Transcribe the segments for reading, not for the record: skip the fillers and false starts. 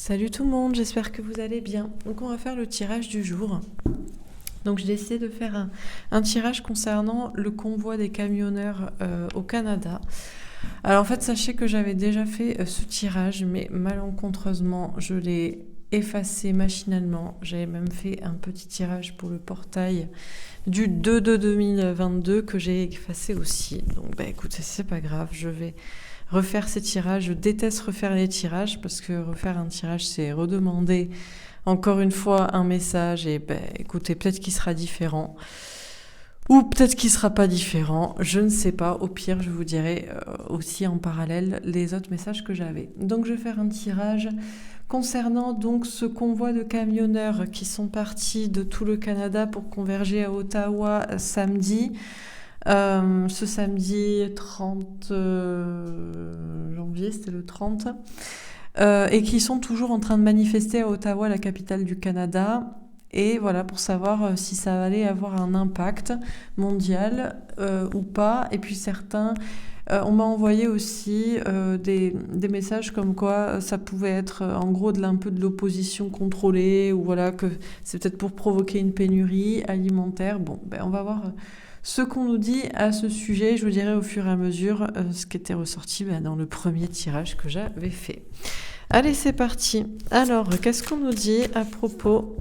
Salut tout le monde, j'espère que vous allez bien. Donc on va faire le tirage du jour. Donc j'ai décidé de faire un tirage concernant le convoi des camionneurs au Canada. Alors en fait, sachez que j'avais déjà fait ce tirage, mais malencontreusement, je l'ai effacé machinalement. J'avais même fait un petit tirage pour le portail du 2/2/2022 que j'ai effacé aussi. Donc écoutez, c'est pas grave, je vais refaire ces tirages. Je déteste refaire les tirages parce que refaire un tirage, c'est redemander encore une fois un message et écoutez, peut-être qu'il sera différent. Ou peut-être qu'il sera pas différent, je ne sais pas. Au pire, je vous dirai aussi en parallèle les autres messages que j'avais. Donc je vais faire un tirage concernant donc ce convoi de camionneurs qui sont partis de tout le Canada pour converger à Ottawa samedi. Ce samedi 30 janvier, c'était le 30, et qui sont toujours en train de manifester à Ottawa, la capitale du Canada. Et voilà, pour savoir si ça allait avoir un impact mondial ou pas. Et puis certains, on m'a envoyé aussi des messages comme quoi ça pouvait être en gros un peu de l'opposition contrôlée, ou voilà, que c'est peut-être pour provoquer une pénurie alimentaire. Bon, on va voir ce qu'on nous dit à ce sujet. Je vous dirai au fur et à mesure ce qui était ressorti dans le premier tirage que j'avais fait. Allez, c'est parti. Alors, qu'est-ce qu'on nous dit à propos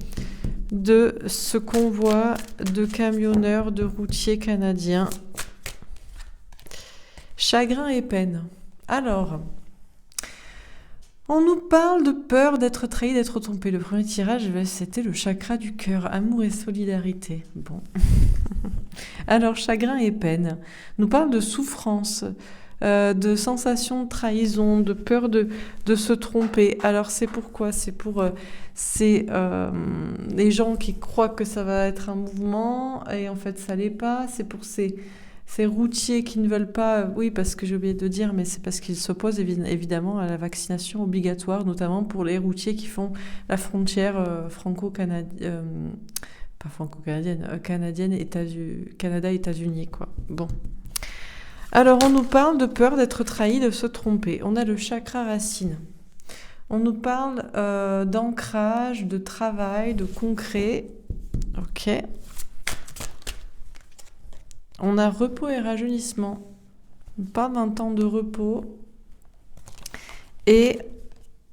de ce convoi de camionneurs, de routiers canadiens? Chagrin et peine. Alors, on nous parle de peur d'être trahi, d'être trompé. Le premier tirage, c'était le chakra du cœur, amour et solidarité. Bon. Alors, chagrin et peine. On nous parle de souffrance, de sensation de trahison, de peur de se tromper. Alors c'est pourquoi? C'est pour les gens qui croient que ça va être un mouvement et en fait ça l'est pas. C'est pour ces routiers qui ne veulent pas, oui, parce que j'ai oublié de dire, mais c'est parce qu'ils s'opposent évidemment à la vaccination obligatoire, notamment pour les routiers qui font la frontière franco-canadienne, pas franco-canadienne, canadienne, Canada-États-Unis, quoi. Bon. Alors, on nous parle de peur d'être trahi, de se tromper. On a le chakra racine. On nous parle d'ancrage, de travail, de concret. Ok. On a repos et rajeunissement. On parle d'un temps de repos et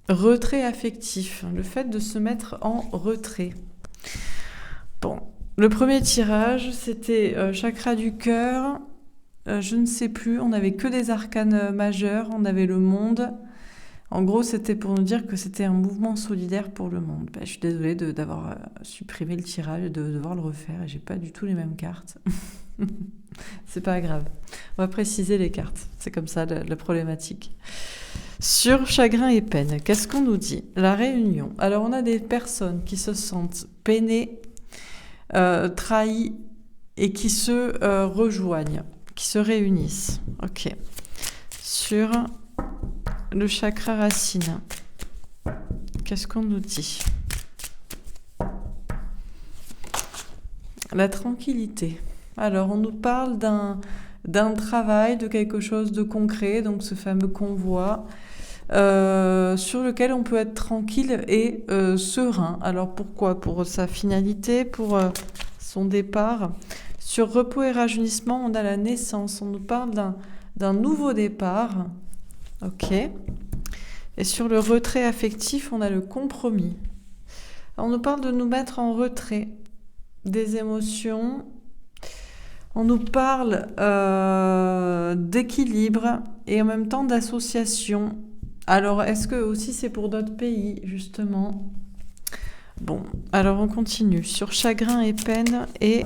retrait affectif. Le fait de se mettre en retrait. Bon. Le premier tirage, c'était chakra du cœur. Je ne sais plus, on n'avait que des arcanes majeurs, on avait le monde. En gros, c'était pour nous dire que c'était un mouvement solidaire pour le monde. Je suis désolée d'avoir supprimé le tirage et de devoir le refaire. Et j'ai pas du tout les mêmes cartes. C'est pas grave. On va préciser les cartes. C'est comme ça la problématique. Sur chagrin et peine, qu'est-ce qu'on nous dit? La réunion. Alors, on a des personnes qui se sentent peinées, trahies et qui se rejoignent, qui se réunissent. Ok. Sur le chakra racine, qu'est-ce qu'on nous dit? La tranquillité. Alors, on nous parle d'un travail, de quelque chose de concret, donc ce fameux convoi, sur lequel on peut être tranquille et serein. Alors, pourquoi? Pour sa finalité, pour son départ. Sur repos et rajeunissement, on a la naissance. On nous parle d'un nouveau départ. Ok. Et sur le retrait affectif, on a le compromis. On nous parle de nous mettre en retrait des émotions. On nous parle d'équilibre et en même temps d'association. Alors, est-ce que aussi c'est pour d'autres pays, justement? Bon, alors on continue. Sur chagrin et peine et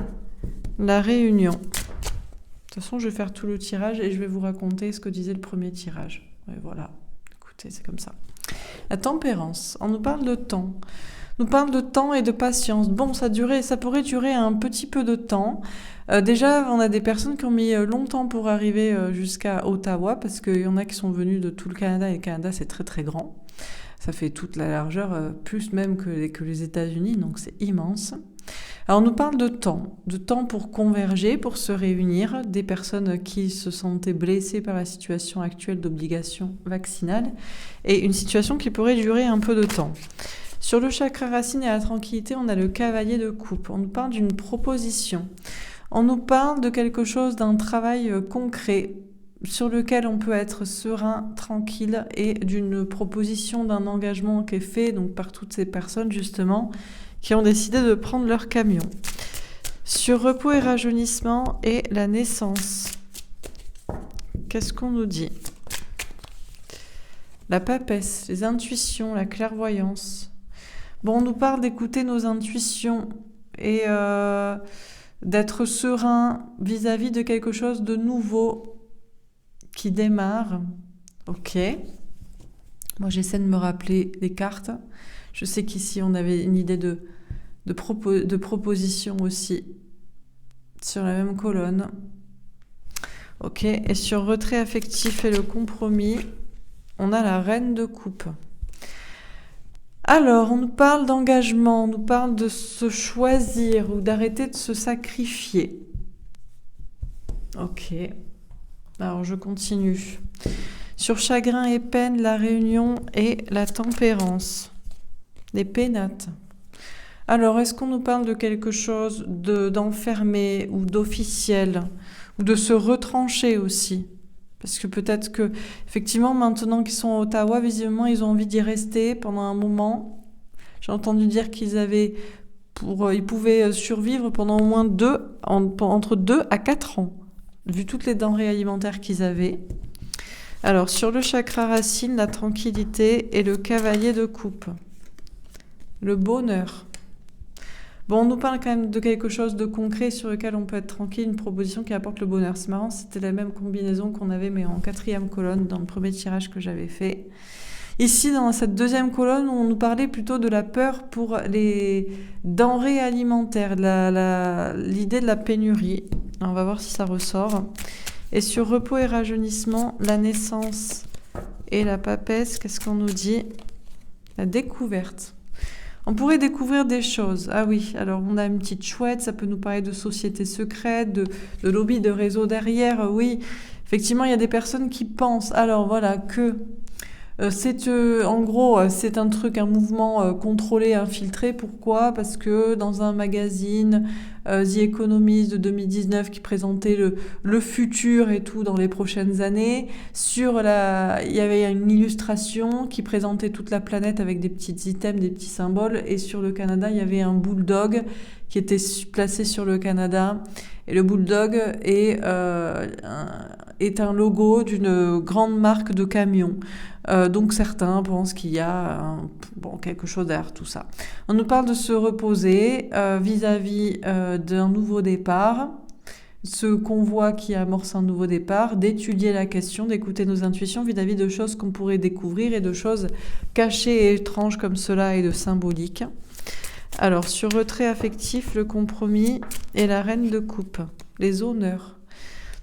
la réunion. De toute façon, je vais faire tout le tirage et je vais vous raconter ce que disait le premier tirage. Et voilà, écoutez, c'est comme ça. La tempérance, on nous parle de temps. On nous parle de temps et de patience. Bon, ça pourrait durer un petit peu de temps. Déjà, on a des personnes qui ont mis longtemps pour arriver jusqu'à Ottawa, parce qu'il y en a qui sont venus de tout le Canada, et le Canada, c'est très très grand. Ça fait toute la largeur, plus même que les États-Unis, donc c'est immense. Alors, on nous parle de temps pour converger, pour se réunir, des personnes qui se sentaient blessées par la situation actuelle d'obligation vaccinale, et une situation qui pourrait durer un peu de temps. Sur le chakra racine et la tranquillité, on a le cavalier de coupe. On nous parle d'une proposition. On nous parle de quelque chose, d'un travail concret sur lequel on peut être serein, tranquille, et d'une proposition, d'un engagement qui est fait donc par toutes ces personnes justement qui ont décidé de prendre leur camion. Sur repos et rajeunissement et la naissance, qu'est-ce qu'on nous dit? La papesse, les intuitions, la clairvoyance. Bon, on nous parle d'écouter nos intuitions et d'être serein vis-à-vis de quelque chose de nouveau qui démarre. Ok. Moi, j'essaie de me rappeler les cartes. Je sais qu'ici, on avait une idée de proposition aussi sur la même colonne. Ok. Et sur retrait affectif et le compromis, on a la reine de coupe. Alors, on nous parle d'engagement, on nous parle de se choisir ou d'arrêter de se sacrifier. Ok. Alors, je continue. Sur chagrin et peine, la réunion et la tempérance. Les pénates. Alors, est-ce qu'on nous parle de quelque chose d'enfermé ou d'officiel ou de se retrancher aussi? Parce que peut-être que, effectivement, maintenant qu'ils sont à Ottawa, visiblement, ils ont envie d'y rester pendant un moment. J'ai entendu dire ils pouvaient survivre pendant au moins entre 2 à 4 ans, vu toutes les denrées alimentaires qu'ils avaient. Alors, sur le chakra racine, la tranquillité et le cavalier de coupe. Le bonheur. Bon, on nous parle quand même de quelque chose de concret sur lequel on peut être tranquille, une proposition qui apporte le bonheur. C'est marrant, c'était la même combinaison qu'on avait, mais en 4e colonne, dans le premier tirage que j'avais fait. Ici, dans cette 2e colonne, on nous parlait plutôt de la peur pour les denrées alimentaires, l'idée de la pénurie. Alors, on va voir si ça ressort. Et sur repos et rajeunissement, la naissance et la papesse, qu'est-ce qu'on nous dit? La découverte. On pourrait découvrir des choses. Ah oui, alors on a une petite chouette, ça peut nous parler de sociétés secrètes, de lobbies, de réseaux derrière. Oui, effectivement, il y a des personnes qui pensent. Alors voilà, que en gros, c'est un mouvement contrôlé, infiltré. Pourquoi? Parce que dans un magazine, The Economist de 2019, qui présentait le futur et tout dans les prochaines années, il y avait une illustration qui présentait toute la planète avec des petits items, des petits symboles. Et sur le Canada, il y avait un bulldog qui était placé sur le Canada. Et le bulldog est un logo d'une grande marque de camions. Donc certains pensent qu'il y a quelque chose derrière tout ça. On nous parle de se reposer vis-à-vis d'un nouveau départ, ce convoi qui amorce un nouveau départ, d'étudier la question, d'écouter nos intuitions vis-à-vis de choses qu'on pourrait découvrir et de choses cachées et étranges comme cela et de symboliques. Alors, sur retrait affectif, le compromis et la reine de coupe, les honneurs.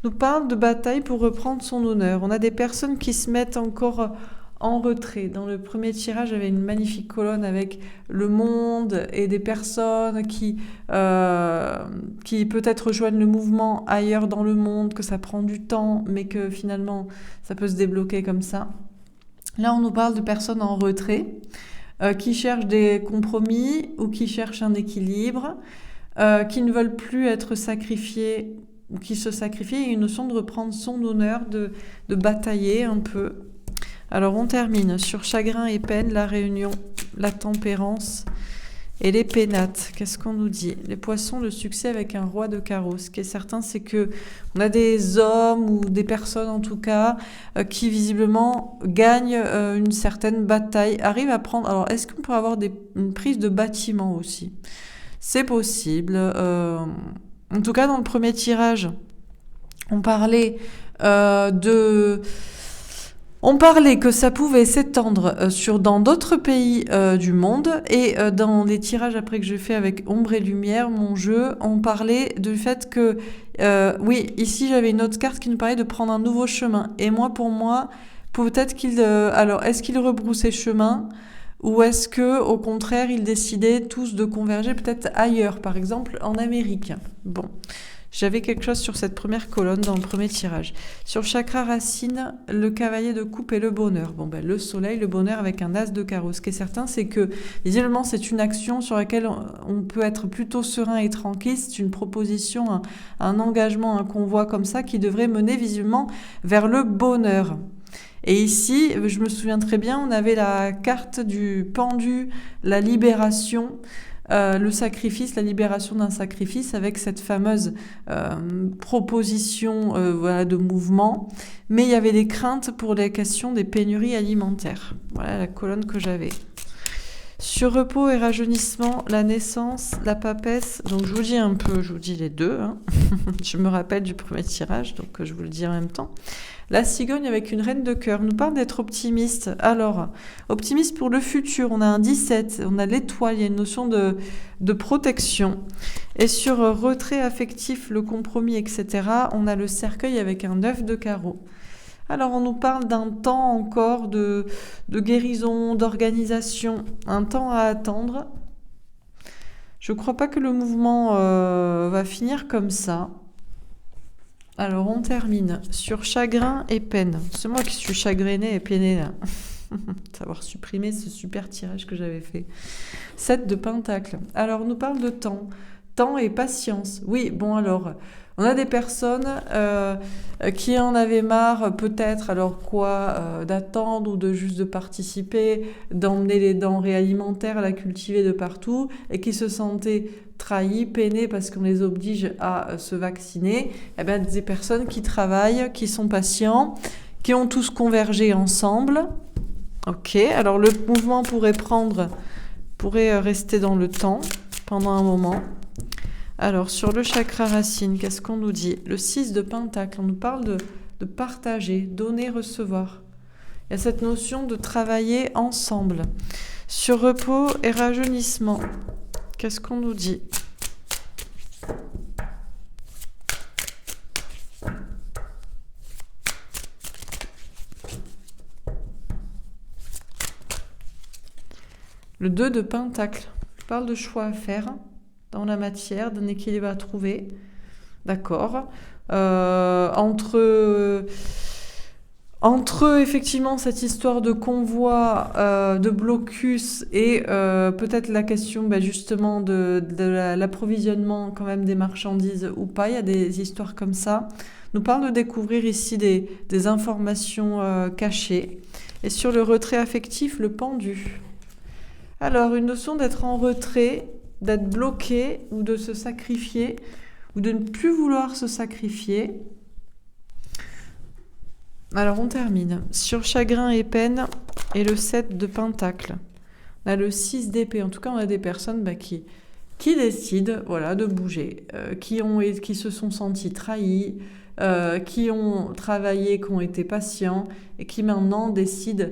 Nous parle de bataille pour reprendre son honneur. On a des personnes qui se mettent encore en retrait. Dans le premier tirage, j'avais une magnifique colonne avec le monde et des personnes qui peut-être rejoignent le mouvement ailleurs dans le monde, que ça prend du temps, mais que finalement, ça peut se débloquer comme ça. Là, on nous parle de personnes en retrait qui cherchent des compromis ou qui cherchent un équilibre, qui ne veulent plus être sacrifiés ou qui se sacrifient, et une notion de reprendre son honneur, de batailler un peu. Alors on termine sur chagrin et peine, la réunion, la tempérance et les pénates. Qu'est-ce qu'on nous dit? Les poissons, le succès avec un roi de carreau. Ce qui est certain, c'est que on a des hommes ou des personnes en tout cas qui visiblement gagnent une certaine bataille, arrivent à prendre... Alors est-ce qu'on peut avoir une prise de bâtiment aussi? C'est possible. En tout cas, dans le premier tirage, on parlait que ça pouvait s'étendre dans d'autres pays du monde, et dans les tirages après que j'ai fait avec Ombre et Lumière, mon jeu, on parlait du fait que oui, ici j'avais une autre carte qui nous parlait de prendre un nouveau chemin. Et pour moi, peut-être alors est-ce qu'il rebroussait chemin Ou est-ce que, au contraire, ils décidaient tous de converger peut-être ailleurs, par exemple en Amérique? Bon, j'avais quelque chose sur cette première colonne dans le premier tirage. Sur le chakra racine, le cavalier de coupe et le bonheur. Bon, ben, le soleil, le bonheur avec un as de carreau. Ce qui est certain, c'est que, visiblement, c'est une action sur laquelle on peut être plutôt serein et tranquille. C'est une proposition, un engagement, un convoi comme ça qui devrait mener visiblement vers le bonheur. Et ici, je me souviens très bien, on avait la carte du pendu, la libération, le sacrifice, la libération d'un sacrifice avec cette fameuse proposition voilà, de mouvement. Mais il y avait des craintes pour les questions des pénuries alimentaires. Voilà la colonne que j'avais. Sur repos et rajeunissement, la naissance, la papesse. Donc je vous dis un peu, je vous dis les deux. Hein. Je me rappelle du premier tirage, donc je vous le dis en même temps. La cigogne avec une reine de cœur nous parle d'être optimiste. Alors, optimiste pour le futur, on a un 17, on a l'étoile, il y a une notion de protection. Et sur retrait affectif, le compromis, etc., on a le cercueil avec un 9 de carreau. Alors, on nous parle d'un temps encore de guérison, d'organisation, un temps à attendre. Je ne crois pas que le mouvement va finir comme ça. Alors, on termine sur chagrin et peine. C'est moi qui suis chagrinée et peinée, là. Savoir supprimer ce super tirage que j'avais fait. 7 de pentacle. Alors, on nous parle de temps. Temps et patience. Oui, bon alors, on a des personnes qui en avaient marre, peut-être, alors quoi, d'attendre ou de juste de participer, d'emmener les denrées alimentaires, à la cultiver de partout, et qui se sentaient trahis, peinés parce qu'on les oblige à se vacciner. Eh bien, des personnes qui travaillent, qui sont patients, qui ont tous convergé ensemble. Ok, alors le mouvement pourrait rester dans le temps pendant un moment. Alors, sur le chakra racine, qu'est-ce qu'on nous dit? Le 6 de pentacle, on nous parle de partager, donner, recevoir. Il y a cette notion de travailler ensemble. Sur repos et rajeunissement, qu'est-ce qu'on nous dit? Le 2 de pentacle, on parle de choix à faire dans la matière, d'un équilibre à trouver. D'accord. Entre effectivement cette histoire de convoi, de blocus et peut-être la question justement de l'approvisionnement quand même des marchandises ou pas, il y a des histoires comme ça. Nous parle de découvrir ici des informations cachées. Et sur le retrait affectif, le pendu. Alors, une notion d'être en retrait, d'être bloqué ou de se sacrifier ou de ne plus vouloir se sacrifier. Alors on termine. Sur chagrin et peine et le 7 de pentacle. On a le 6 d'épée. En tout cas, on a des personnes qui décident de bouger, qui se sont sentis trahis, qui ont travaillé, qui ont été patients et qui maintenant décident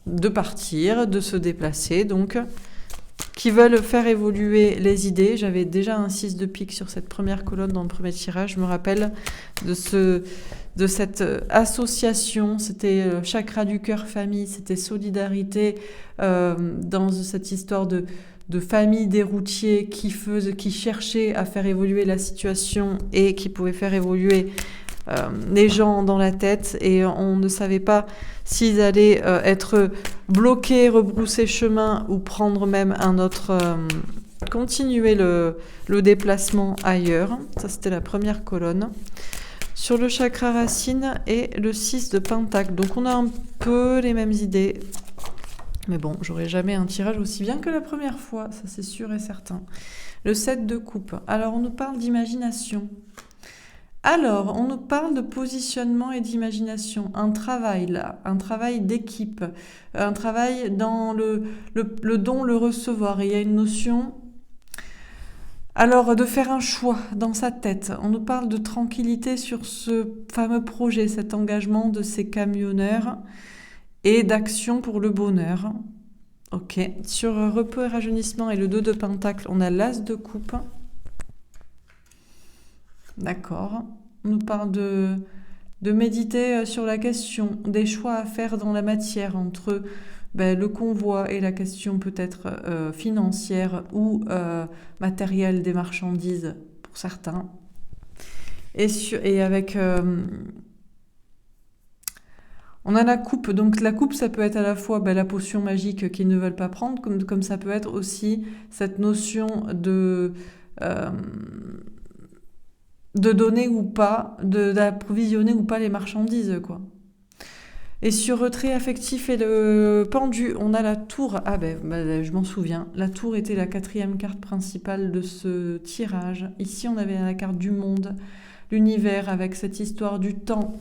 de partir, de se déplacer. Donc, qui veulent faire évoluer les idées. J'avais déjà un 6 de pique sur cette première colonne dans le premier tirage. Je me rappelle de cette association. C'était chakra du cœur famille, c'était solidarité dans cette histoire de famille des routiers qui cherchaient à faire évoluer la situation et qui pouvaient faire évoluer les gens dans la tête, et on ne savait pas s'ils allaient être bloqués, rebrousser chemin ou prendre même un autre, continuer le déplacement ailleurs. Ça, c'était la première colonne. Sur le chakra racine et le 6 de pentacle. Donc on a un peu les mêmes idées. Mais bon, j'aurai jamais un tirage aussi bien que la première fois, ça c'est sûr et certain. Le 7 de coupe. Alors on nous parle d'imagination. Alors, on nous parle de positionnement et d'imagination, un travail là, un travail d'équipe, un travail dans le don, le recevoir. Et il y a une notion, alors, de faire un choix dans sa tête. On nous parle de tranquillité sur ce fameux projet, cet engagement de ces camionneurs et d'action pour le bonheur. Ok. Sur repos et rajeunissement et le 2 de pentacle, on a l'as de coupe. D'accord. On nous parle de de méditer sur la question des choix à faire dans la matière entre le convoi et la question peut-être financière ou matérielle des marchandises pour certains. Et avec... on a la coupe, donc la coupe ça peut être à la fois la potion magique qu'ils ne veulent pas prendre, comme ça peut être aussi cette notion de donner ou pas, d'approvisionner ou pas les marchandises, quoi. Et sur retrait affectif et le pendu, on a la tour. Ah je m'en souviens. La tour était la 4e carte principale de ce tirage. Ici, on avait la carte du monde, l'univers, avec cette histoire du temps.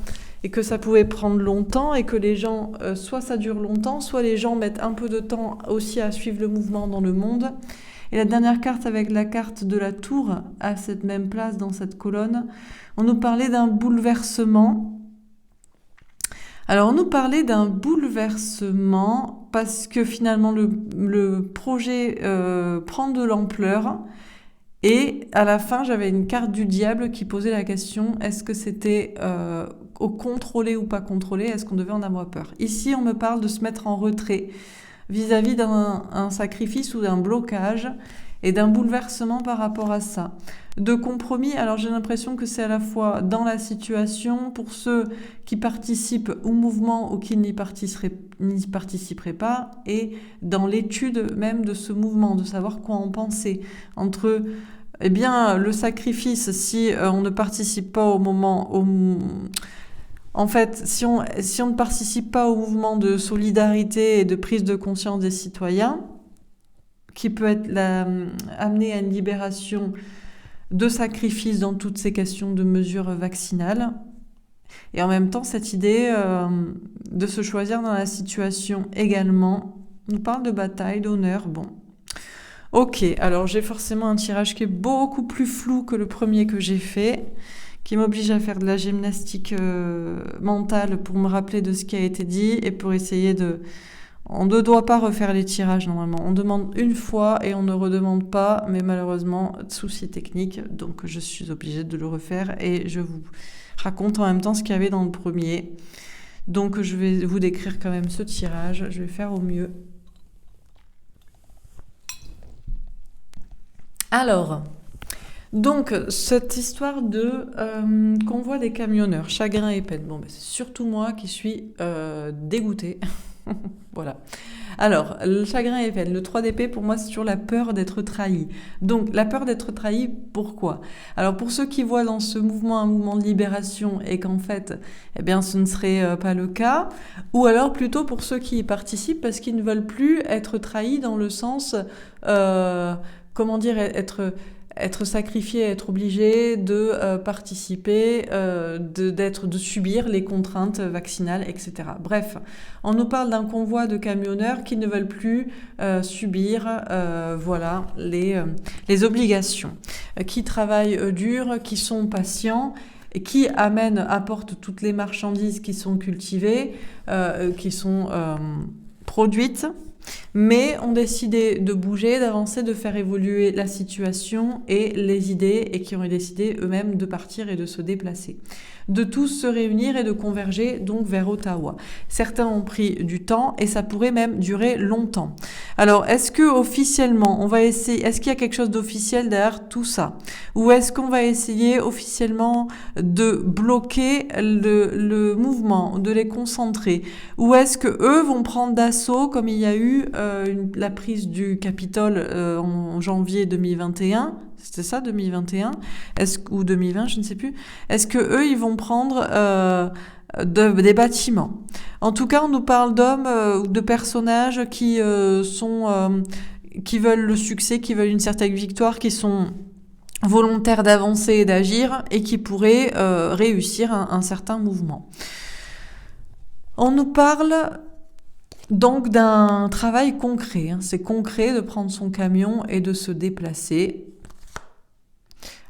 Et que ça pouvait prendre longtemps et que les gens, soit ça dure longtemps, soit les gens mettent un peu de temps aussi à suivre le mouvement dans le monde. Et la dernière carte avec la carte de la tour, à cette même place dans cette colonne, on nous parlait d'un bouleversement. Alors on nous parlait d'un bouleversement parce que finalement le projet prend de l'ampleur. Et à la fin, j'avais une carte du diable qui posait la question, est-ce que c'était au contrôlé ou pas contrôlé? Est-ce qu'on devait en avoir peur? Ici, on me parle de se mettre en retrait vis-à-vis d'un sacrifice ou d'un blocage et d'un bouleversement par rapport à ça. De compromis, alors j'ai l'impression que c'est à la fois dans la situation, pour ceux qui participent au mouvement ou qui n'y participeraient pas, et dans l'étude même de ce mouvement, de savoir quoi en penser. Entre le sacrifice, si on ne participe pas au moment... En fait, si on ne participe pas au mouvement de solidarité et de prise de conscience des citoyens, qui peut être amené à une libération de sacrifice dans toutes ces questions de mesures vaccinales, et en même temps cette idée de se choisir dans la situation également. On nous parle de bataille, d'honneur, bon. Ok, alors j'ai forcément un tirage qui est beaucoup plus flou que le premier que j'ai fait, qui m'oblige à faire de la gymnastique mentale pour me rappeler de ce qui a été dit et pour essayer de... On ne doit pas refaire les tirages normalement. On demande une fois et on ne redemande pas, mais malheureusement, souci technique, donc je suis obligée de le refaire et je vous raconte en même temps ce qu'il y avait dans le premier. Donc je vais vous décrire quand même ce tirage, je vais faire au mieux. Alors, donc cette histoire de convoi des camionneurs, chagrin et peine. Bon, c'est surtout moi qui suis dégoûtée. Voilà. Alors, le chagrin et peine, le 3 d'épée, pour moi, c'est toujours la peur d'être trahi. Donc, la peur d'être trahi, pourquoi? Alors, pour ceux qui voient dans ce mouvement un mouvement de libération et qu'en fait, ce ne serait pas le cas, ou alors plutôt pour ceux qui y participent parce qu'ils ne veulent plus être trahis dans le sens, être sacrifié, être obligé de participer, de subir les contraintes vaccinales, etc. Bref, on nous parle d'un convoi de camionneurs qui ne veulent plus subir les obligations, qui travaillent dur, qui sont patients, et qui apportent toutes les marchandises qui sont cultivées, qui sont produites, mais ont décidé de bouger, d'avancer, de faire évoluer la situation et les idées, et qui ont décidé eux-mêmes de partir et de se déplacer. De tous se réunir et de converger donc vers Ottawa. Certains ont pris du temps et ça pourrait même durer longtemps. Alors, est-ce que officiellement, on va essayer, est-ce qu'il y a quelque chose d'officiel derrière tout ça? Ou est-ce qu'on va essayer officiellement de bloquer le mouvement, de les concentrer? Ou est-ce que eux vont prendre d'assaut, comme il y a eu la prise du Capitole en janvier 2021? C'était ça, 2021 ou 2020, je ne sais plus. Est-ce que eux, ils vont prendre des bâtiments? En tout cas, on nous parle d'hommes ou de personnages qui veulent le succès, qui veulent une certaine victoire, qui sont volontaires d'avancer et d'agir et qui pourraient réussir un certain mouvement. On nous parle donc d'un travail concret. C'est concret de prendre son camion et de se déplacer.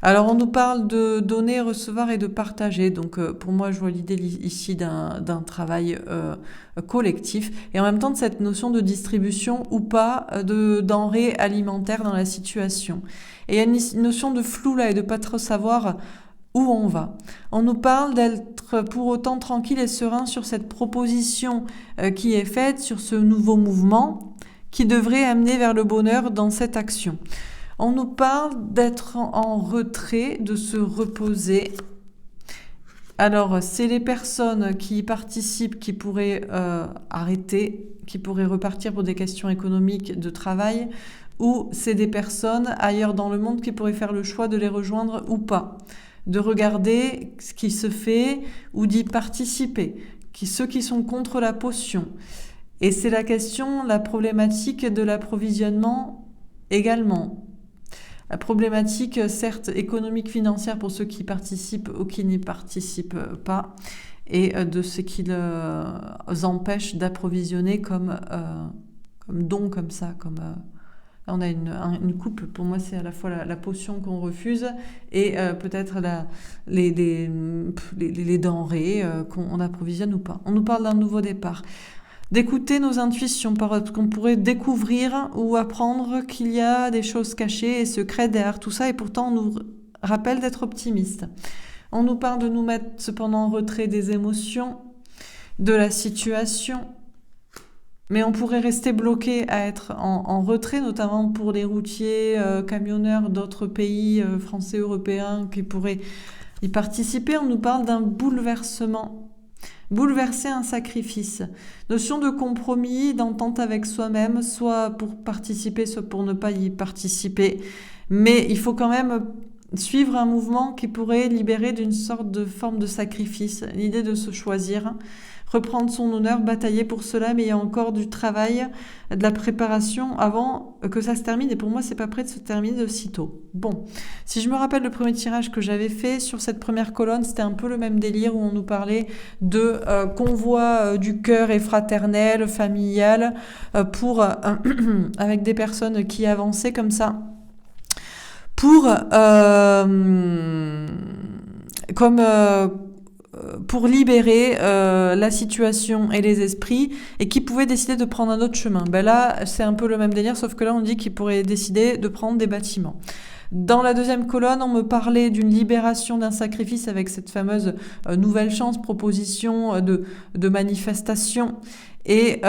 Alors, on nous parle de donner, recevoir et de partager. Donc, pour moi, je vois l'idée ici d'un travail collectif. Et en même temps, de cette notion de distribution ou pas de denrées alimentaires dans la situation. Et il y a une notion de flou là et de pas trop savoir où on va. On nous parle d'être pour autant tranquille et serein sur cette proposition qui est faite, sur ce nouveau mouvement qui devrait amener vers le bonheur dans cette action. On nous parle d'être en retrait, de se reposer. Alors, c'est les personnes qui y participent qui pourraient arrêter, qui pourraient repartir pour des questions économiques, de travail, ou c'est des personnes ailleurs dans le monde qui pourraient faire le choix de les rejoindre ou pas, de regarder ce qui se fait ou d'y participer, ceux qui sont contre la potion. Et c'est la question, la problématique de l'approvisionnement également. La problématique, certes, économique, financière pour ceux qui participent ou qui n'y participent pas, et de ce qui les empêche d'approvisionner comme don, comme ça. Là, on a une coupe, pour moi, c'est à la fois la potion qu'on refuse et peut-être les denrées qu'on approvisionne ou pas. On nous parle d'un nouveau départ. D'écouter nos intuitions, parce qu'on pourrait découvrir ou apprendre qu'il y a des choses cachées et secrètes derrière tout ça, et pourtant on nous rappelle d'être optimiste. On nous parle de nous mettre cependant en retrait des émotions, de la situation, mais on pourrait rester bloqué à être en retrait, notamment pour les routiers, camionneurs d'autres pays français, européens qui pourraient y participer. On nous parle d'un bouleversement. Bouleverser un sacrifice. Notion de compromis, d'entente avec soi-même, soit pour participer, soit pour ne pas y participer. Mais il faut quand même suivre un mouvement qui pourrait libérer d'une sorte de forme de sacrifice. L'idée de se choisir, reprendre son honneur, batailler pour cela, mais il y a encore du travail, de la préparation avant que ça se termine. Et pour moi, c'est pas prêt de se terminer de sitôt. Bon, si je me rappelle le premier tirage que j'avais fait sur cette première colonne, c'était un peu le même délire où on nous parlait de convoi du cœur et fraternel, familial, pour avec des personnes qui avançaient comme ça, pour libérer la situation et les esprits, et qui pouvaient décider de prendre un autre chemin. Ben là, c'est un peu le même délire, sauf que là, on dit qu'ils pourraient décider de prendre des bâtiments. Dans la deuxième colonne, on me parlait d'une libération d'un sacrifice avec cette fameuse nouvelle chance, proposition de manifestation. Et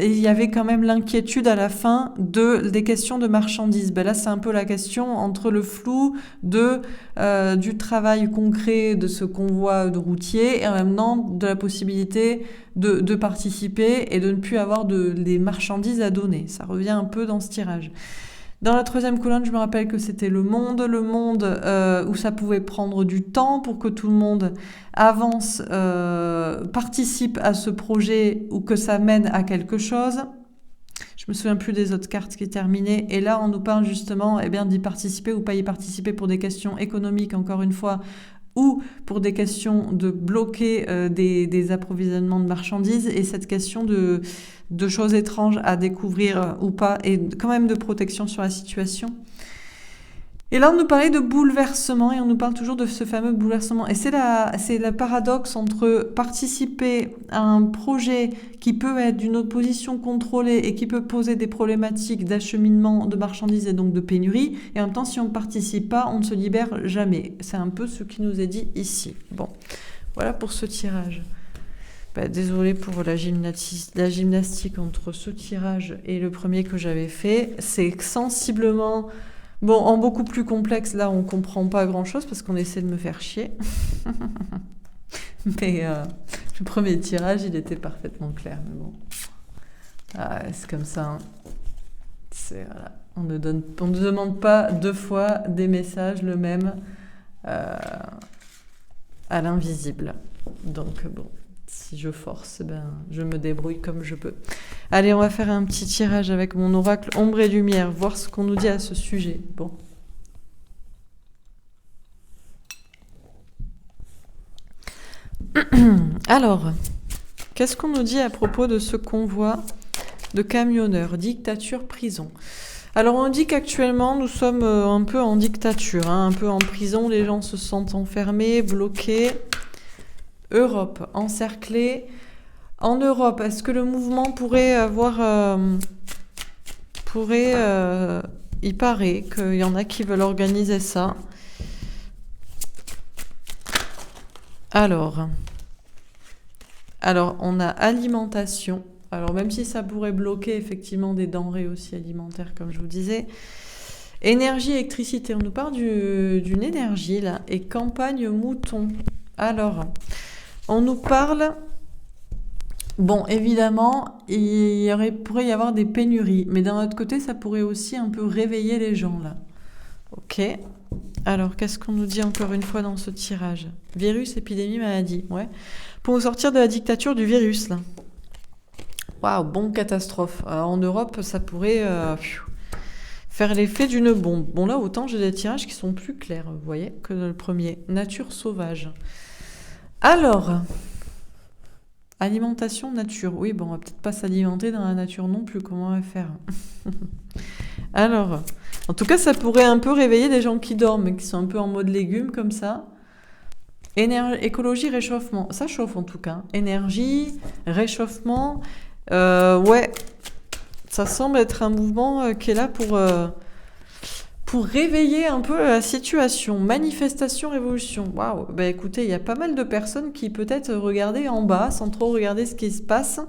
il y avait quand même l'inquiétude à la fin des questions de marchandises. Ben là, c'est un peu la question entre le flou du travail concret de ce convoi de routiers et en même temps de la possibilité de participer et de ne plus avoir des marchandises à donner. Ça revient un peu dans ce tirage. Dans la troisième colonne, je me rappelle que c'était le monde où ça pouvait prendre du temps pour que tout le monde avance, participe à ce projet ou que ça mène à quelque chose. Je me souviens plus des autres cartes qui terminaient. Et là, on nous parle justement d'y participer ou pas y participer pour des questions économiques, encore une fois, ou pour des questions de bloquer des approvisionnements de marchandises, et cette question de choses étranges à découvrir ou pas, et quand même de protection sur la situation. Et là, on nous parlait de bouleversement, et on nous parle toujours de ce fameux bouleversement. Et c'est le paradoxe entre participer à un projet qui peut être d'une opposition contrôlée et qui peut poser des problématiques d'acheminement de marchandises et donc de pénurie. Et en même temps, si on ne participe pas, on ne se libère jamais. C'est un peu ce qui nous est dit ici. Bon, voilà pour ce tirage. Désolée pour la gymnastique entre ce tirage et le premier que j'avais fait. C'est sensiblement... Bon, en beaucoup plus complexe, là, on comprend pas grand-chose parce qu'on essaie de me faire chier. Mais le premier tirage, il était parfaitement clair. Mais bon, c'est comme ça. Hein. Voilà. On ne demande pas deux fois des messages le même à l'invisible. Donc, bon, si je force, je me débrouille comme je peux. Allez, on va faire un petit tirage avec mon oracle ombre et lumière, voir ce qu'on nous dit à ce sujet. Bon. Alors, qu'est-ce qu'on nous dit à propos de ce convoi de camionneurs, dictature, prison? Alors, on dit qu'actuellement, nous sommes un peu en dictature, un peu en prison, les gens se sentent enfermés, bloqués. Europe, encerclée. En Europe, est-ce que le mouvement pourrait avoir... il paraît qu'il y en a qui veulent organiser ça. Alors, on a alimentation. Alors, même si ça pourrait bloquer effectivement des denrées aussi alimentaires, comme je vous disais. Énergie, électricité. On nous parle d'une énergie, là. Et campagne mouton. Alors, on nous parle... Bon, évidemment, pourrait y avoir des pénuries. Mais d'un autre côté, ça pourrait aussi un peu réveiller les gens, là. Ok. Alors, qu'est-ce qu'on nous dit encore une fois dans ce tirage? Virus, épidémie, maladie. Ouais. Pour nous sortir de la dictature du virus, là. Waouh, bombe catastrophe. En Europe, ça pourrait faire l'effet d'une bombe. Bon, là, autant j'ai des tirages qui sont plus clairs, vous voyez, que le premier. Nature sauvage. Alors, alimentation, nature. Oui, bon, on va peut-être pas s'alimenter dans la nature non plus. Comment on va faire? Alors, en tout cas, ça pourrait un peu réveiller des gens qui dorment, qui sont un peu en mode légumes, comme ça. Écologie, réchauffement. Ça chauffe, en tout cas. Énergie, réchauffement... ouais, ça semble être un mouvement qui est là pour réveiller un peu la situation. Manifestation, révolution. Waouh, bah écoutez, il y a pas mal de personnes qui peut-être regardaient en bas sans trop regarder ce qui se passe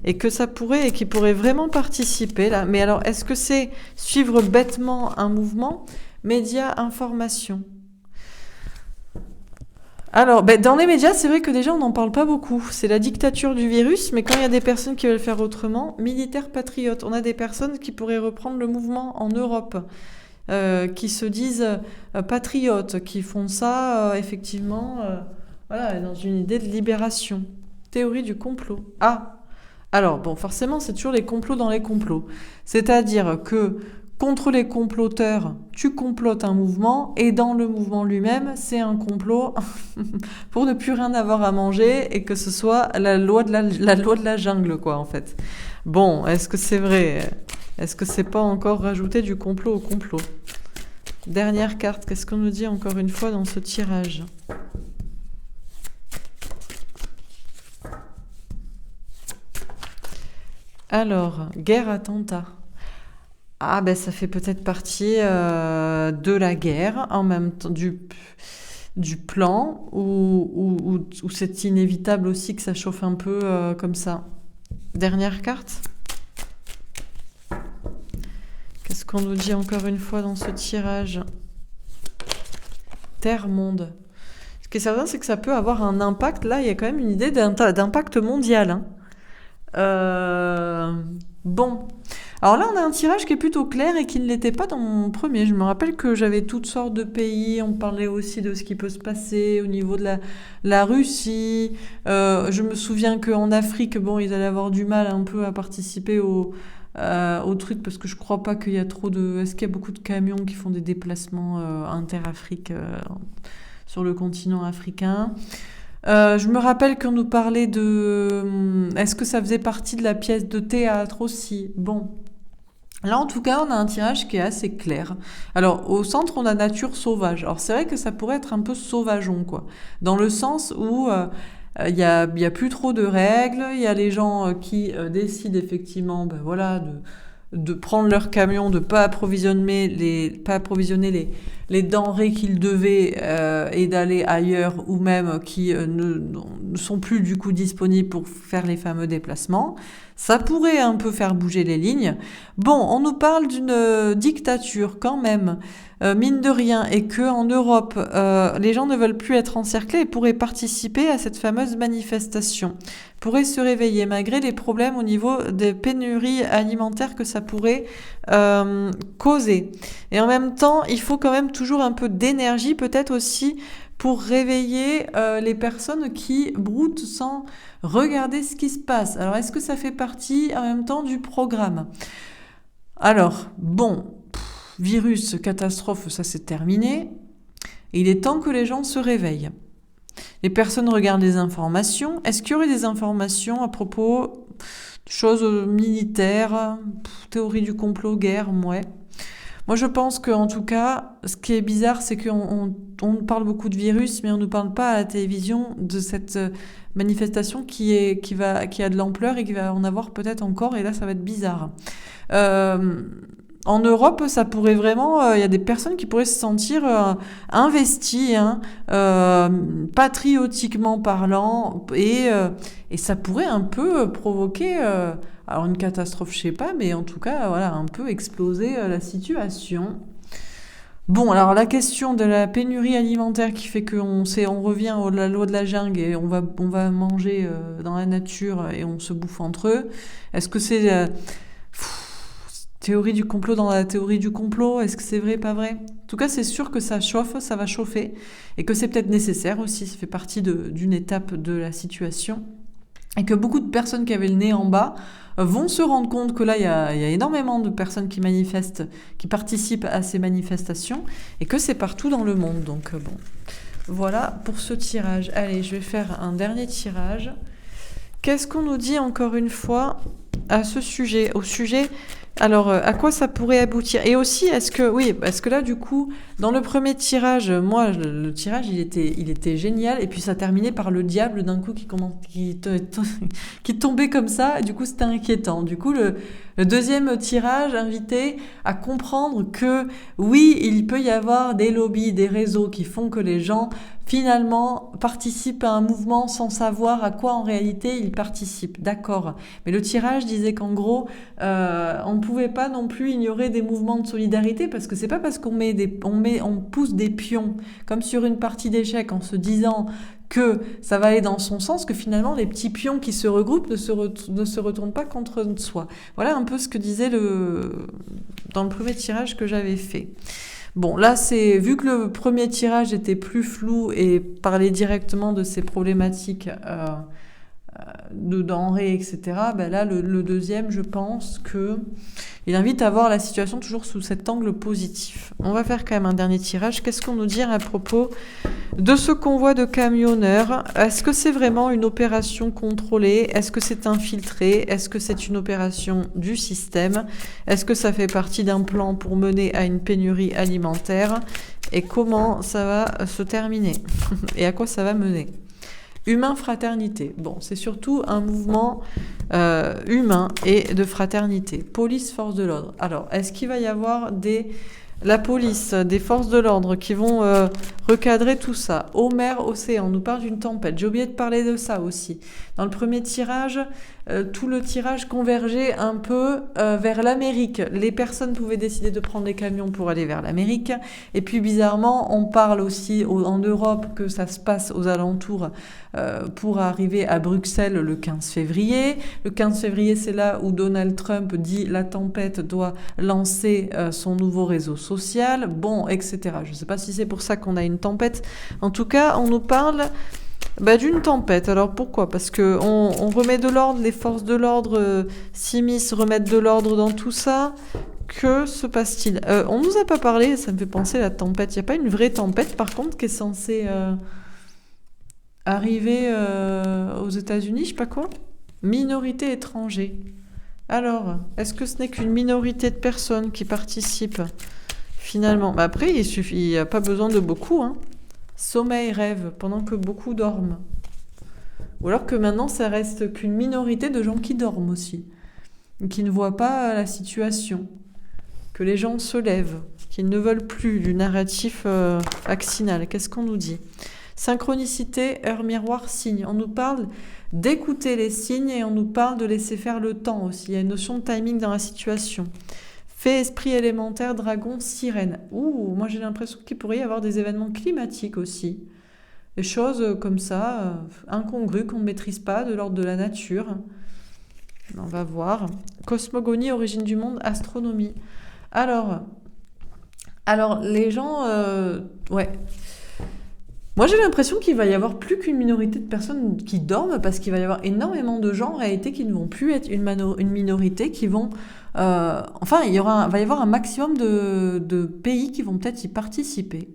et qui pourraient vraiment participer là. Mais alors, est-ce que c'est suivre bêtement un mouvement? Médias, information. Alors, dans les médias, c'est vrai que déjà, on n'en parle pas beaucoup. C'est la dictature du virus, mais quand il y a des personnes qui veulent faire autrement, militaires patriotes, on a des personnes qui pourraient reprendre le mouvement en Europe, qui se disent patriotes, qui font ça, effectivement, voilà, dans une idée de libération. Théorie du complot. Ah, alors, bon, forcément, c'est toujours les complots dans les complots. C'est-à-dire que contre les comploteurs, tu complotes un mouvement et dans le mouvement lui-même, c'est un complot pour ne plus rien avoir à manger et que ce soit la loi de la jungle, quoi, en fait. Bon, est-ce que c'est vrai? Est-ce que c'est pas encore rajouter du complot au complot? Dernière carte, qu'est-ce qu'on nous dit encore une fois dans ce tirage? Alors, guerre, attentat. Ah ben ça fait peut-être partie de la guerre, en même temps du plan, ou c'est inévitable aussi que ça chauffe un peu comme ça. Dernière carte. Qu'est-ce qu'on nous dit encore une fois dans ce tirage? Terre-monde. Ce qui est certain, c'est que ça peut avoir un impact. Là, il y a quand même une idée d'impact mondial. Bon. Alors là, on a un tirage qui est plutôt clair et qui ne l'était pas dans mon premier. Je me rappelle que j'avais toutes sortes de pays. On parlait aussi de ce qui peut se passer au niveau de la Russie. Je me souviens qu'en Afrique, bon, ils allaient avoir du mal un peu à participer au truc parce que je crois pas qu'il y a trop de... Est-ce qu'il y a beaucoup de camions qui font des déplacements inter-Afrique sur le continent africain? Je me rappelle qu'on nous parlait de... Est-ce que ça faisait partie de la pièce de théâtre aussi? Bon. Là, en tout cas, on a un tirage qui est assez clair. Alors, au centre, on a nature sauvage. Alors, c'est vrai que ça pourrait être un peu sauvageon, quoi. Dans le sens où il y a plus trop de règles. Il y a les gens qui décident effectivement, ben voilà, de prendre leur camion, de pas approvisionner les denrées qu'ils devaient et d'aller ailleurs ou même qui ne sont plus du coup disponibles pour faire les fameux déplacements. Ça pourrait un peu faire bouger les lignes. Bon, on nous parle d'une dictature quand même, mine de rien, et que en Europe, les gens ne veulent plus être encerclés et pourraient participer à cette fameuse manifestation, pourraient se réveiller malgré les problèmes au niveau des pénuries alimentaires que ça pourrait causer. Et en même temps, il faut quand même toujours un peu d'énergie, peut-être aussi, pour réveiller les personnes qui broutent sans regarder ce qui se passe. Alors, est-ce que ça fait partie en même temps du programme? Alors, bon, virus, catastrophe, ça c'est terminé. Et il est temps que les gens se réveillent. Les personnes regardent les informations. Est-ce qu'il y aurait des informations à propos de choses militaires, théorie du complot, guerre, ouais. Moi, je pense qu'en tout cas, ce qui est bizarre, c'est qu'on parle beaucoup de virus, mais on ne nous parle pas à la télévision de cette manifestation qui a de l'ampleur et qui va en avoir peut-être encore, et là, ça va être bizarre. En Europe, ça pourrait vraiment, il y a des personnes qui pourraient se sentir investies, hein, patriotiquement parlant, et ça pourrait un peu provoquer, alors une catastrophe, je sais pas, mais en tout cas, voilà, un peu exploser la situation. Bon, alors la question de la pénurie alimentaire qui fait on revient à la loi de la jungle et on va manger dans la nature et on se bouffe entre eux. Est-ce que c'est théorie du complot dans la théorie du complot? Est-ce que c'est vrai, pas vrai? En tout cas, c'est sûr que ça chauffe, ça va chauffer et que c'est peut-être nécessaire aussi. Ça fait partie d'une étape de la situation et que beaucoup de personnes qui avaient le nez en bas vont se rendre compte que là, il y a énormément de personnes qui manifestent, qui participent à ces manifestations, et que c'est partout dans le monde. Donc bon, voilà pour ce tirage. Allez, je vais faire un dernier tirage. Qu'est-ce qu'on nous dit encore une fois à ce sujet, au sujet? Alors, à quoi ça pourrait aboutir? Et aussi, oui, parce que là, du coup, dans le premier tirage, moi, le tirage, il était génial, et puis ça terminait par le diable d'un coup qui tombait comme ça, et du coup, c'était inquiétant. Du coup, le deuxième tirage invitait à comprendre que, oui, il peut y avoir des lobbies, des réseaux qui font que les gens finalement participent à un mouvement sans savoir à quoi en réalité ils participent. D'accord. Mais le tirage disait qu'en gros, on ne pouvait pas non plus ignorer des mouvements de solidarité, parce que c'est pas parce qu'on on pousse des pions comme sur une partie d'échecs en se disant que ça va aller dans son sens, que finalement les petits pions qui se regroupent ne se retournent pas contre soi. Voilà un peu ce que disait dans le premier tirage que j'avais fait. Bon, là, vu que le premier tirage était plus flou et parlait directement de ces problématiques de denrées, etc., ben là, le deuxième, je pense qu'il invite à voir la situation toujours sous cet angle positif. On va faire quand même un dernier tirage. Qu'est-ce qu'on nous dit à propos de ce convoi de camionneurs? Est-ce que c'est vraiment une opération contrôlée? Est-ce que c'est infiltré? Est-ce que c'est une opération du système? Est-ce que ça fait partie d'un plan pour mener à une pénurie alimentaire? Et comment ça va se terminer? Et à quoi ça va mener? Humain fraternité. Bon, c'est surtout un mouvement humain et de fraternité. Police, force de l'ordre. Alors, est-ce qu'il va y avoir la police, des forces de l'ordre qui vont recadrer tout ça? Eau, mer, océan, on nous parle d'une tempête. J'ai oublié de parler de ça aussi. Dans le premier tirage, tout le tirage convergeait un peu vers l'Amérique. Les personnes pouvaient décider de prendre les camions pour aller vers l'Amérique. Et puis bizarrement, on parle aussi en Europe que ça se passe aux alentours pour arriver à Bruxelles le 15 février. Le 15 février, c'est là où Donald Trump dit la tempête doit lancer son nouveau réseau social, bon, etc. Je ne sais pas si c'est pour ça qu'on a une tempête. En tout cas, on nous parle d'une tempête. Alors pourquoi? Parce qu'on remet de l'ordre, les forces de l'ordre s'immiscent, remettent de l'ordre dans tout ça. Que se passe-t-il? On nous a pas parlé, ça me fait penser à la tempête. Il n'y a pas une vraie tempête, par contre, qui est censée arriver aux États-Unis, je sais pas quoi? Minorité étrangère. Alors, est-ce que ce n'est qu'une minorité de personnes qui participent finalement? Après, il n'y a pas besoin de beaucoup, hein. Sommeil, rêve, pendant que beaucoup dorment. Ou alors que maintenant, ça reste qu'une minorité de gens qui dorment aussi, qui ne voient pas la situation, que les gens se lèvent, qu'ils ne veulent plus du narratif vaccinal. Qu'est-ce qu'on nous dit? Synchronicité, heure miroir, signe. On nous parle d'écouter les signes et on nous parle de laisser faire le temps aussi. Il y a une notion de timing dans la situation. Fait, esprit élémentaire, dragon, sirène. Moi j'ai l'impression qu'il pourrait y avoir des événements climatiques aussi. Des choses comme ça, incongrues, qu'on ne maîtrise pas, de l'ordre de la nature. On va voir. Cosmogonie, origine du monde, astronomie. Alors les gens... ouais. Moi, j'ai l'impression qu'il va y avoir plus qu'une minorité de personnes qui dorment, parce qu'il va y avoir énormément de gens en réalité qui ne vont plus être une minorité, qui vont... va y avoir un maximum de pays qui vont peut-être y participer.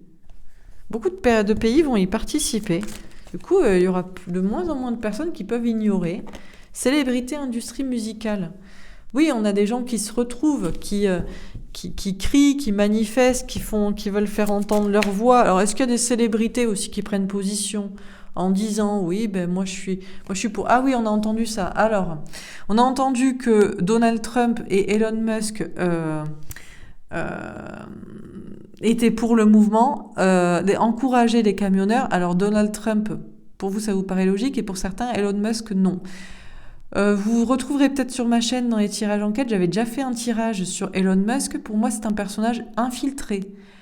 Beaucoup de pays vont y participer. Du coup, il y aura de moins en moins de personnes qui peuvent ignorer. Célébrité, industrie musicale. Oui, on a des gens qui se retrouvent, qui crient, qui manifestent, qui veulent faire entendre leur voix. Alors, est-ce qu'il y a des célébrités aussi qui prennent position en disant oui, moi je suis pour. Ah oui, on a entendu ça. Alors, on a entendu que Donald Trump et Elon Musk étaient pour le mouvement, encourager les camionneurs. Alors Donald Trump, pour vous ça vous paraît logique, et pour certains Elon Musk non. Vous retrouverez peut-être sur ma chaîne dans les tirages enquête, j'avais déjà fait un tirage sur Elon Musk. Pour moi c'est un personnage infiltré.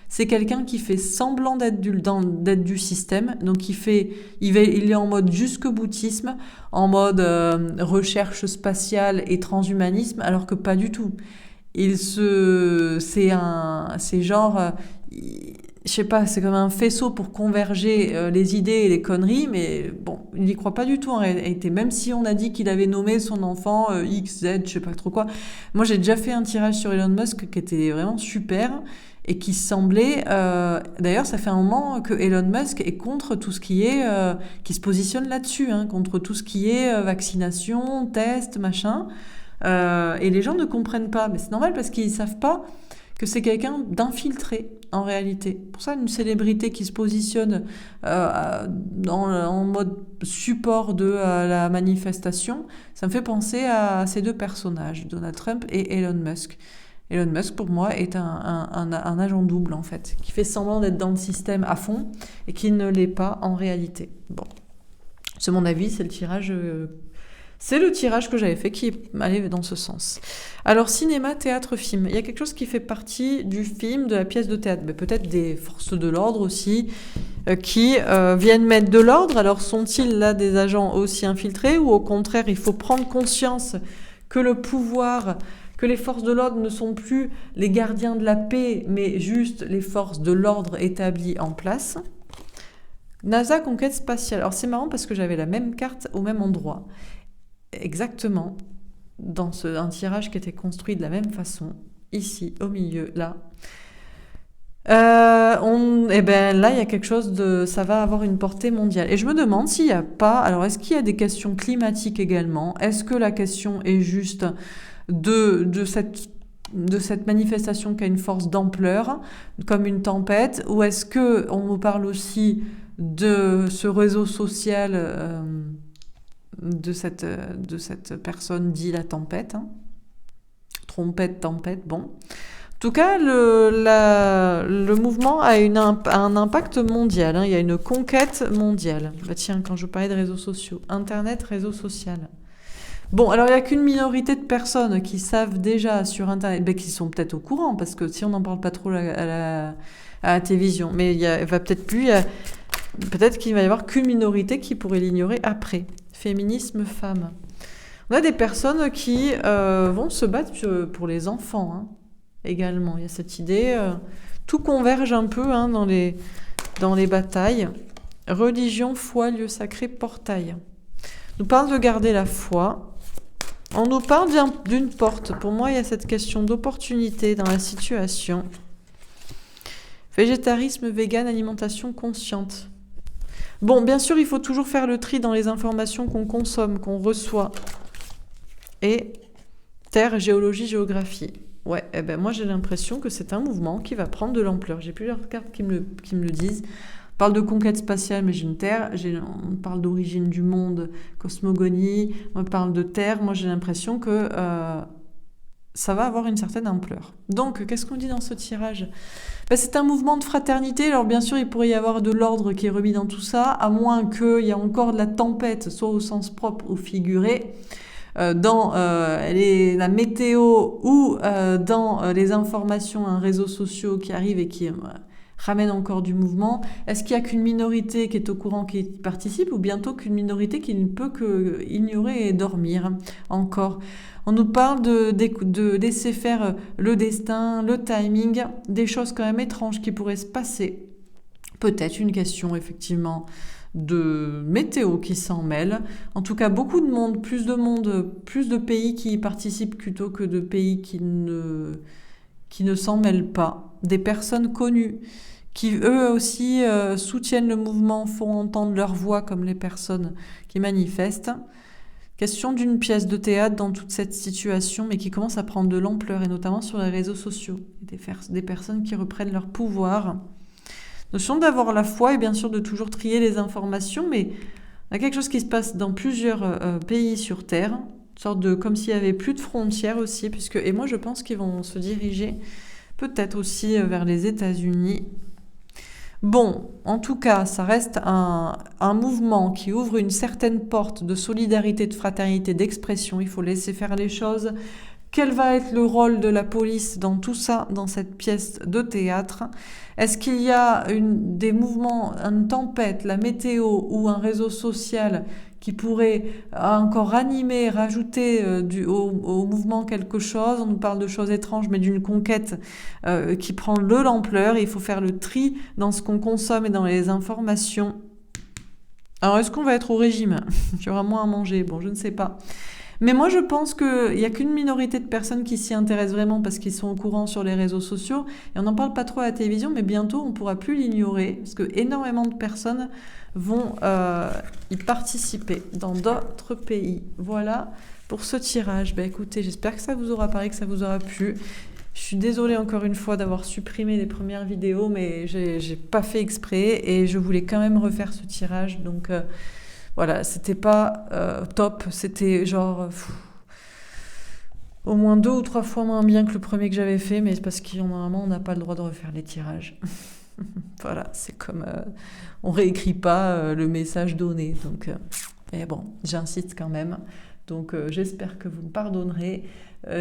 C'est quelqu'un qui fait semblant d'être du système, donc il est en mode jusque-boutisme, en mode recherche spatiale et transhumanisme, alors que pas du tout. C'est genre, je sais pas, c'est comme un faisceau pour converger les idées et les conneries, mais bon, il n'y croit pas du tout en réalité. Même si on a dit qu'il avait nommé son enfant X, Z, je sais pas trop quoi. Moi, j'ai déjà fait un tirage sur Elon Musk qui était vraiment super et qui semblait. D'ailleurs, ça fait un moment que Elon Musk est contre tout ce qui est, qui se positionne là-dessus, hein, contre tout ce qui est vaccination, test, machin. Et les gens ne comprennent pas, mais c'est normal parce qu'ils savent pas que c'est quelqu'un d'infiltré en réalité. Pour ça, une célébrité qui se positionne en mode support de la manifestation, ça me fait penser à ces deux personnages, Donald Trump et Elon Musk. Elon Musk, pour moi, est un agent double, en fait, qui fait semblant d'être dans le système à fond et qui ne l'est pas en réalité. Bon, c'est mon avis, c'est le tirage que j'avais fait qui allait dans ce sens. Alors, cinéma, théâtre, film. Il y a quelque chose qui fait partie du film, de la pièce de théâtre, mais peut-être des forces de l'ordre aussi, qui viennent mettre de l'ordre. Alors, sont-ils là des agents aussi infiltrés ou au contraire, il faut prendre conscience que le pouvoir, que les forces de l'ordre ne sont plus les gardiens de la paix, mais juste les forces de l'ordre établies en place. NASA, conquête spatiale. Alors, c'est marrant parce que j'avais la même carte au même endroit. Exactement, dans un tirage qui était construit de la même façon, ici, au milieu, là. Et ben là, il y a quelque chose ça va avoir une portée mondiale. Et je me demande s'il n'y a pas, alors est-ce qu'il y a des questions climatiques également? Est-ce que la question est juste de cette manifestation qui a une force d'ampleur, comme une tempête, ou est-ce que on nous parle aussi de ce réseau social de cette personne dit la tempête, hein. Trompette, tempête, bon. En tout cas, le mouvement a un impact mondial, hein. Il y a une conquête mondiale. Bah tiens, quand je parlais de réseaux sociaux, Internet, réseau social. Bon, alors il n'y a qu'une minorité de personnes qui savent déjà sur Internet, qui sont peut-être au courant, parce que si on n'en parle pas trop à la télévision, mais il va peut-être plus... Peut-être qu'il va y avoir qu'une minorité qui pourrait l'ignorer après. Féminisme, femme. On a des personnes qui vont se battre pour les enfants, hein, également. Il y a cette idée, tout converge un peu, hein, dans les batailles. Religion, foi, lieu sacré, portail. On nous parle de garder la foi. On nous parle d'une porte. Pour moi, il y a cette question d'opportunité dans la situation. Végétarisme, vegan, alimentation consciente. Bon, bien sûr, il faut toujours faire le tri dans les informations qu'on consomme, qu'on reçoit. Et terre, géologie, géographie. Ouais, moi j'ai l'impression que c'est un mouvement qui va prendre de l'ampleur. J'ai plusieurs cartes qui me le disent. On parle de conquête spatiale, mais j'ai une terre. On parle d'origine du monde, cosmogonie. On parle de terre. Moi j'ai l'impression que ça va avoir une certaine ampleur. Donc, qu'est-ce qu'on dit dans ce tirage ? C'est un mouvement de fraternité. Alors, bien sûr, il pourrait y avoir de l'ordre qui est remis dans tout ça, à moins qu'il y ait encore de la tempête, soit au sens propre ou figuré, dans la météo ou dans les informations, réseaux sociaux qui arrivent et qui ramènent encore du mouvement. Est-ce qu'il n'y a qu'une minorité qui est au courant, qui participe, ou bientôt qu'une minorité qui ne peut que ignorer et dormir encore ? On nous parle de laisser faire le destin, le timing, des choses quand même étranges qui pourraient se passer. Peut-être une question, effectivement, de météo qui s'en mêle. En tout cas, beaucoup de monde, plus de pays qui y participent plutôt que de pays qui ne s'en mêlent pas. Des personnes connues qui, eux aussi, soutiennent le mouvement, font entendre leur voix comme les personnes qui manifestent. Question d'une pièce de théâtre dans toute cette situation, mais qui commence à prendre de l'ampleur, et notamment sur les réseaux sociaux. Des personnes qui reprennent leur pouvoir. Notion d'avoir la foi et bien sûr de toujours trier les informations, mais il y a quelque chose qui se passe dans plusieurs pays sur Terre, une sorte de comme s'il n'y avait plus de frontières aussi, et moi je pense qu'ils vont se diriger, peut-être aussi vers les États-Unis. Bon, en tout cas, ça reste un mouvement qui ouvre une certaine porte de solidarité, de fraternité, d'expression. Il faut laisser faire les choses. Quel va être le rôle de la police dans tout ça, dans cette pièce de théâtre? Est-ce qu'il y a des mouvements, une tempête, la météo ou un réseau social qui pourrait encore animer, rajouter au mouvement quelque chose? On nous parle de choses étranges, mais d'une conquête qui prend de l'ampleur. Il faut faire le tri dans ce qu'on consomme et dans les informations. Alors, est-ce qu'on va être au régime? Il y aura moins à manger. Bon, je ne sais pas. Mais moi, je pense qu'il n'y a qu'une minorité de personnes qui s'y intéressent vraiment parce qu'ils sont au courant sur les réseaux sociaux. Et on n'en parle pas trop à la télévision, mais bientôt, on ne pourra plus l'ignorer parce que énormément de personnes vont y participer dans d'autres pays. Voilà pour ce tirage. Ben, écoutez, j'espère que ça vous aura parlé, que ça vous aura plu. Je suis désolée encore une fois d'avoir supprimé les premières vidéos, mais j'ai pas fait exprès et je voulais quand même refaire ce tirage. Donc voilà, c'était pas top, c'était genre au moins 2 ou 3 fois moins bien que le premier que j'avais fait, mais c'est parce que normalement on n'a pas le droit de refaire les tirages. Voilà, c'est comme on réécrit pas le message donné. Donc, mais bon, j'insiste quand même. Donc j'espère que vous me pardonnerez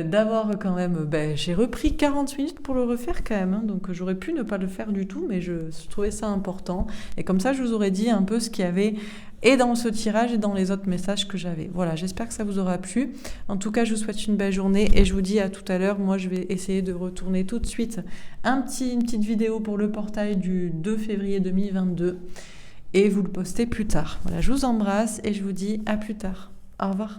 d'avoir quand même... j'ai repris 40 minutes pour le refaire quand même, hein, donc j'aurais pu ne pas le faire du tout, mais je trouvais ça important. Et comme ça, je vous aurais dit un peu ce qu'il y avait et dans ce tirage et dans les autres messages que j'avais. Voilà, j'espère que ça vous aura plu. En tout cas, je vous souhaite une belle journée et je vous dis à tout à l'heure. Moi, je vais essayer de retourner tout de suite une petite vidéo pour le portail du 2 février 2022 et vous le poster plus tard. Voilà, je vous embrasse et je vous dis à plus tard. Au revoir.